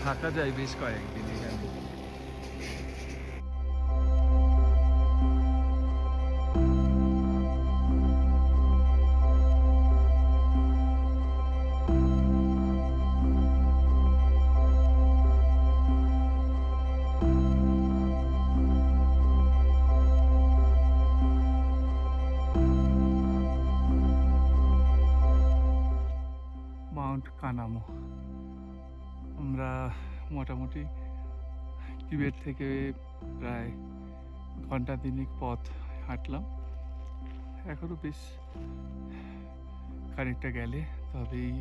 থাকা যায় বেশ কয়েকদিন এখানে। মাউন্ট কানামো। আমরা মোটামুটি টিবেট থেকে প্রায় ঘন্টা তিনেক পথ হাঁটলাম। এখনো বেশ খানিকটা গেলে তবেই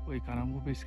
ওই কানামো বেশ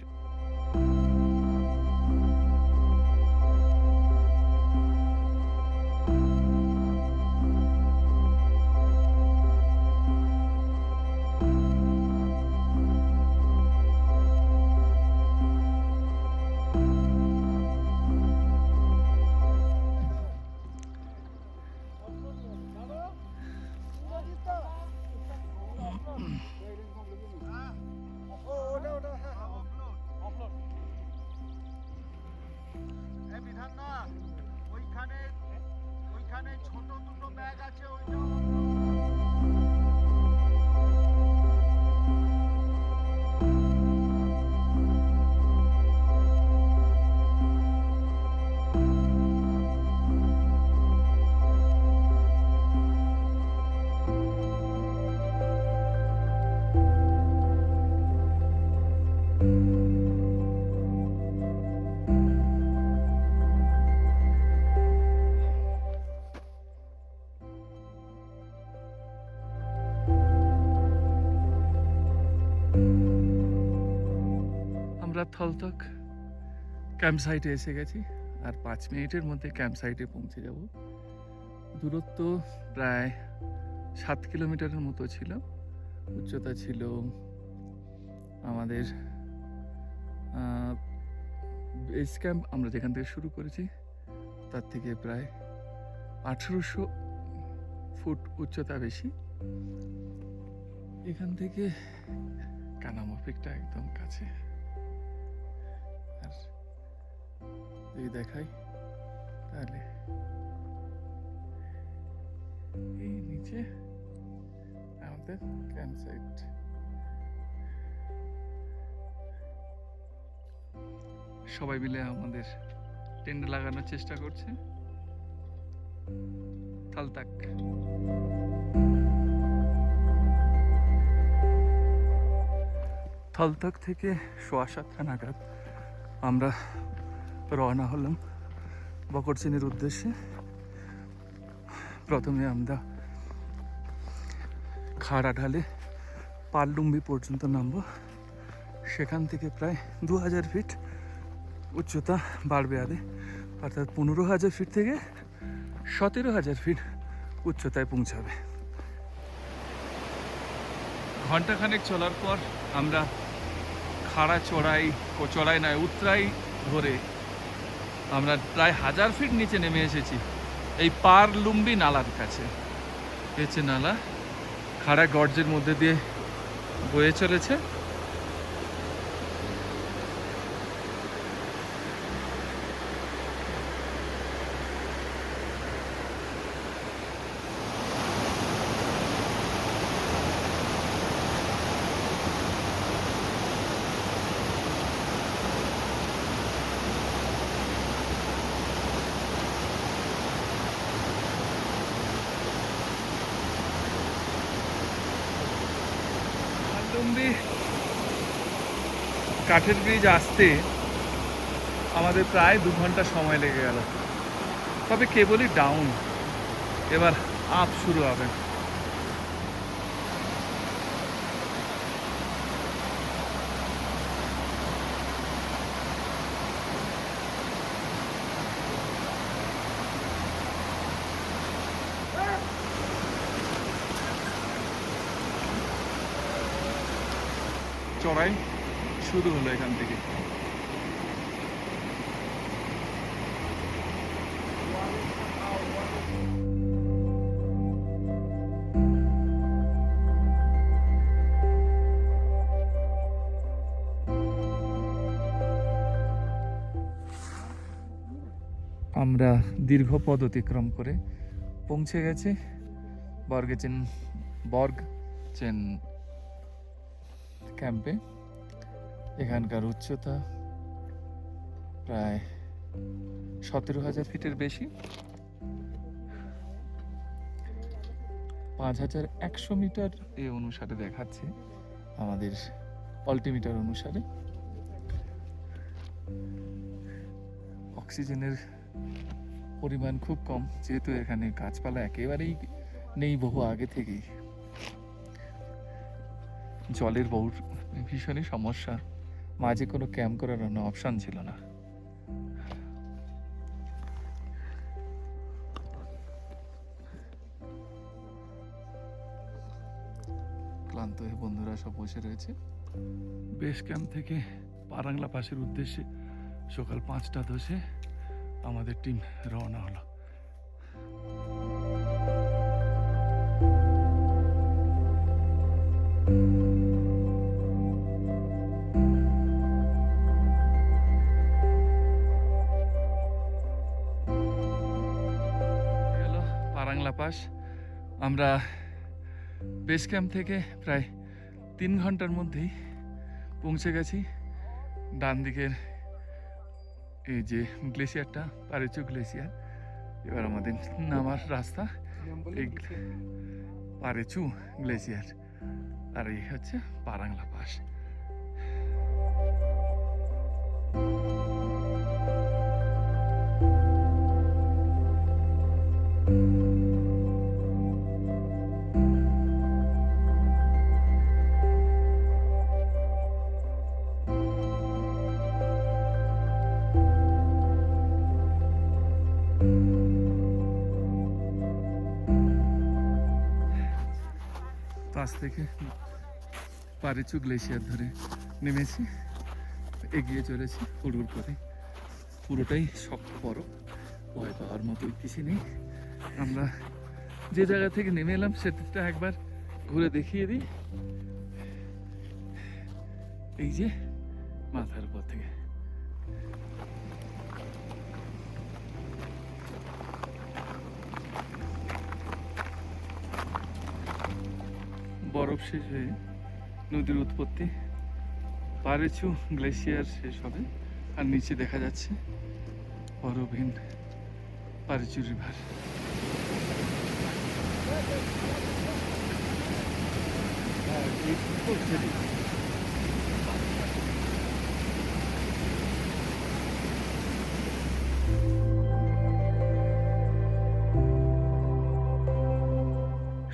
ওইখানে ছোট দুটো ব্যাগ আছে ওইটা আমরা থলতক ক্যাম্প সাইটে এসে গেছি আর 5 মিনিটের মধ্যে ক্যাম্প সাইটে পৌঁছে যাব। দূরত্ব প্রায় 7 কিলোমিটারের মতো ছিল। উচ্চতা ছিল আমাদের বেস ক্যাম্প আমরা যেখান থেকে শুরু করেছি তার থেকে প্রায় 1800 ফুট উচ্চতা বেশি। এখান থেকে কানামো পিকটা একদম কাছে। আর যদি দেখাই তাহলে এই নিচে আমাদের ক্যাম্প সাইট। সবাই মিলে আমাদের টেন্ট লাগানোর চেষ্টা করছে। থালতাক থলতক থেকে 7:15 নাগাদ আমরা রওনা হলাম বকরচিনের উদ্দেশ্যে। প্রথমে আমরা খাড়া ঢালে পালডুম্বি পর্যন্ত নামবো। সেখান থেকে প্রায় 2000 ফিট উচ্চতা বাড়বে আরে, অর্থাৎ 15,000 ফিট থেকে 17,000 ফিট উচ্চতায় পৌঁছাবে। ঘন্টাখানেক চলার পর আমরা খাড়া চড়াই নয় উতরাই ধরে আমরা প্রায় 1000 ফিট নিচে নেমে এসেছি এই পারলুম্বি নালার কাছে। হচ্ছে নালা খাড়া গর্জের মধ্যে দিয়ে বয়ে চলেছে। কাঠের ব্রিজ আসতে আমাদের প্রায় 2 ঘন্টা সময় লেগে গেল। তবে কেবলই ডাউন, এবার আপ শুরু হবে। চড়াই শুরু হলো এখান থেকে। আমরা দীর্ঘ পথ অতিক্রম করে পৌঁছে গেছি বর্গচেন ক্যাম্পে। এখানকার উচ্চতা প্রায় 17,000 ফিটের বেশি। 5,100 মিটার এ অনুসারে দেখাচ্ছে আমাদের অল্টিমিটার অনুসারে। অক্সিজেনের পরিমাণ খুব কম, যেহেতু এখানে গাছপালা একেবারেই নেই বহু আগে থেকেই। জলের বহু ভীষণই সমস্যা, মাঝে কোনো ক্যাম্প করার কোনো অপশন ছিল না। ক্লান্ত হয়ে বন্ধুরা সব বসে রয়েছে। বেস ক্যাম্প থেকে পারাংলা পাসের উদ্দেশ্যে সকাল 5:10 আমাদের টিম রওনা হলো। পারাংলা পাস। আমরা বেস ক্যাম্প থেকে প্রায় 3 ঘন্টার মধ্যেই পৌঁছে গেছি। ডান দিকের এই যে গ্লেসিয়ারটা পারেচু গ্লেসিয়ার, এবার আমাদের নামার রাস্তা এই পারেচু গ্লেসিয়ার, আর এই হচ্ছে পারাংলা পাস। পাশ থেকে পারেচু গ্লেসিয়ার ধরে নেমেছি, এগিয়ে চলেছি হুড়ুর করে। পুরোটাই শক্ত বরফ, ভয় পাওয়ার মতো কিছু নেই। আমরা যে জায়গা থেকে নেমে এলাম সেটা একবার ঘুরে দেখিয়ে দিই। এই যে মাথার উপর থেকে বরফ শেষ হয়ে নদীর উৎপত্তি, পারেচু গ্লেসিয়ার শেষ হবে, আর নিচে দেখা যাচ্ছে বরফহীন পারেচু রিভার।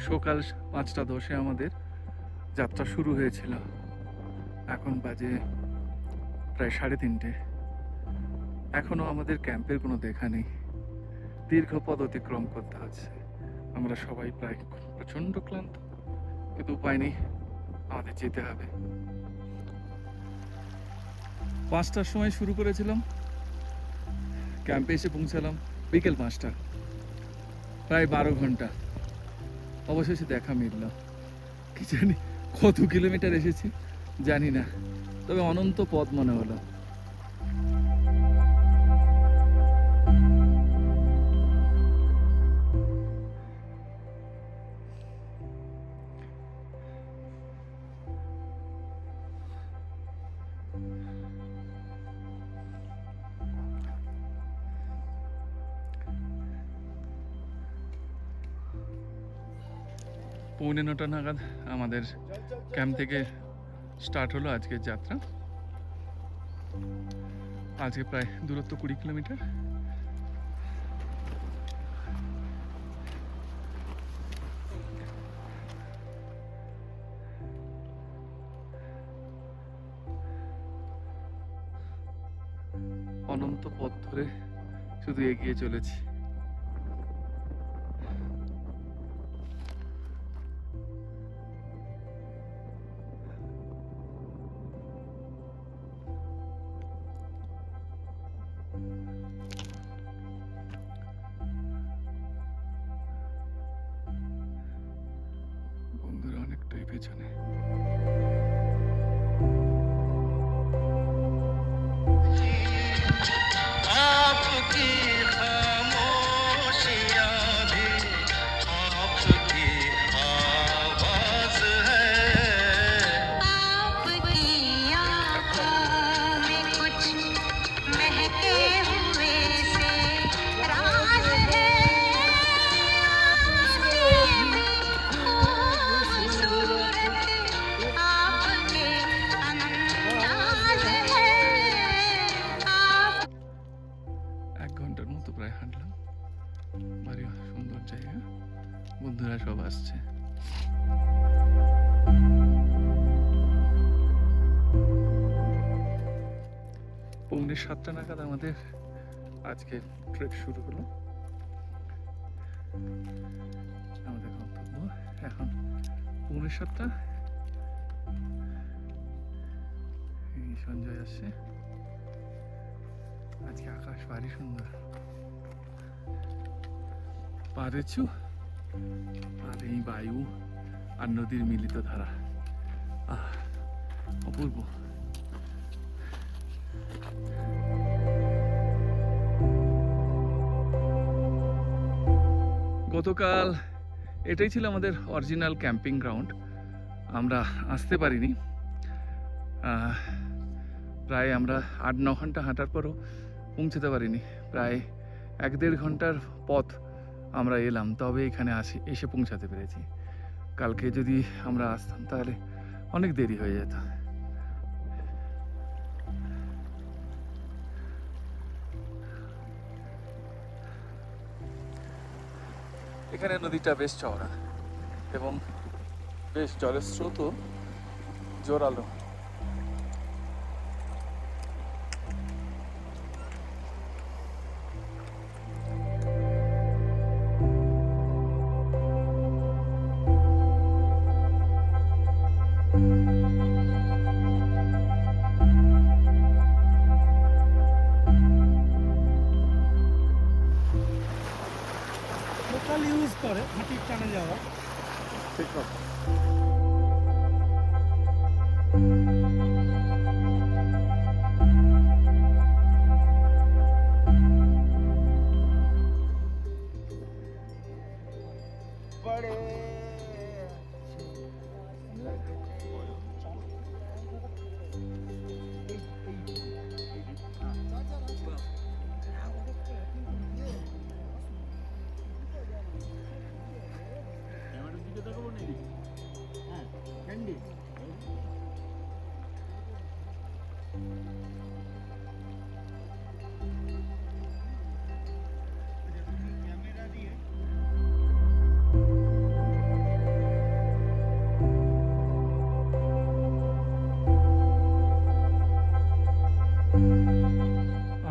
সকাল 5:10 আমাদের যাত্রা শুরু হয়েছিল। এখন বাজে প্রায় 3:30। এখনো আমাদের ক্যাম্পের কোনো দেখা নেই। দীর্ঘ পথ অতিক্রম করতে হচ্ছে। আমরা সবাই প্রায় প্রচণ্ড ক্লান্ত, কিন্তু উপায় নেই, আমাদের যেতে হবে। 5টার সময় শুরু করেছিলাম, ক্যাম্পে এসে পৌঁছালাম বিকেল 5টা, প্রায় 12 ঘন্টা। অবশেষে দেখা মিলল। কি জানি কত কিলোমিটার এসেছি জানি না, তবে অনন্ত পথ মনে হলো। পৌনে 9টা নাগাদ আমাদের ক্যাম্প থেকে স্টার্ট হলো আজকের যাত্রা। আজকে প্রায় দূরত্ব 20 কিলোমিটার। অনন্ত পথ ধরে শুধু এগিয়ে চলেছি। বন্ধুরা অনেকটাই পেছনে। आपकी खामोशियाँ भी आपकी आवाज़ है। आपकी आँखों में कुछ महके हुए से राज है। खूबसूरत आपके अंदाज है। आप 1 ঘন্টার মতো প্রায় হাঁটলাম। ভারী সুন্দর জায়গা। বন্ধুরা সব আসছে। পৌনে 7টা নাগাদ আমাদের আজকে ট্রেক শুরু হলো। আমাদের গন্তব্য এখন পৌনে 7টা। এই সঞ্জয় আসছে। আজকে আকাশ ভারী সুন্দর। পারেছু আর এই বায়ু আর নদীর মিলিত ধারা, অপূর্ব। গতকাল এটাই ছিল আমাদের অরিজিনাল ক্যাম্পিং গ্রাউন্ড। আমরা আসতে পারিনি। প্রায় আমরা 8-9 ঘন্টা হাঁটার পরও পৌঁছতে পারিনি। প্রায় 1-1.5 ঘন্টার পথ আমরা এলাম, তবে এখানে এসে পৌঁছাতে পেরেছি। কালকে যদি আমরা আসতাম তাহলে অনেক দেরি হয়ে যেত। এখানে নদীটা বেশ চওড়া এবং বেশ জলের স্রোতও জোরালো। লোকাল ইউজ করে হাতির টানে যাওয়া। ঠিক কথা। बड़े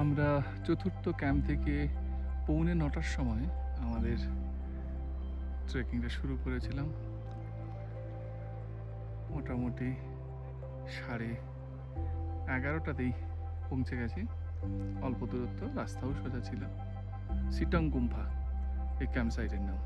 আমরা চতুর্থ ক্যাম্প থেকে 8:45টার সময় আমাদের ট্রেকিংটা শুরু করেছিলাম। মোটামুটি 11:30টাতেই পৌঁছে গেছি। অল্প দূরত্ব, রাস্তাও সোজা ছিল। সিটং গুম্ফা এই ক্যাম্প সাইটের নাম।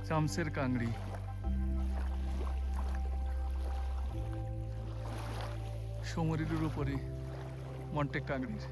চামসের কাংড়ি। সমুদ্রের উপরে মন্টেক কাংড়ির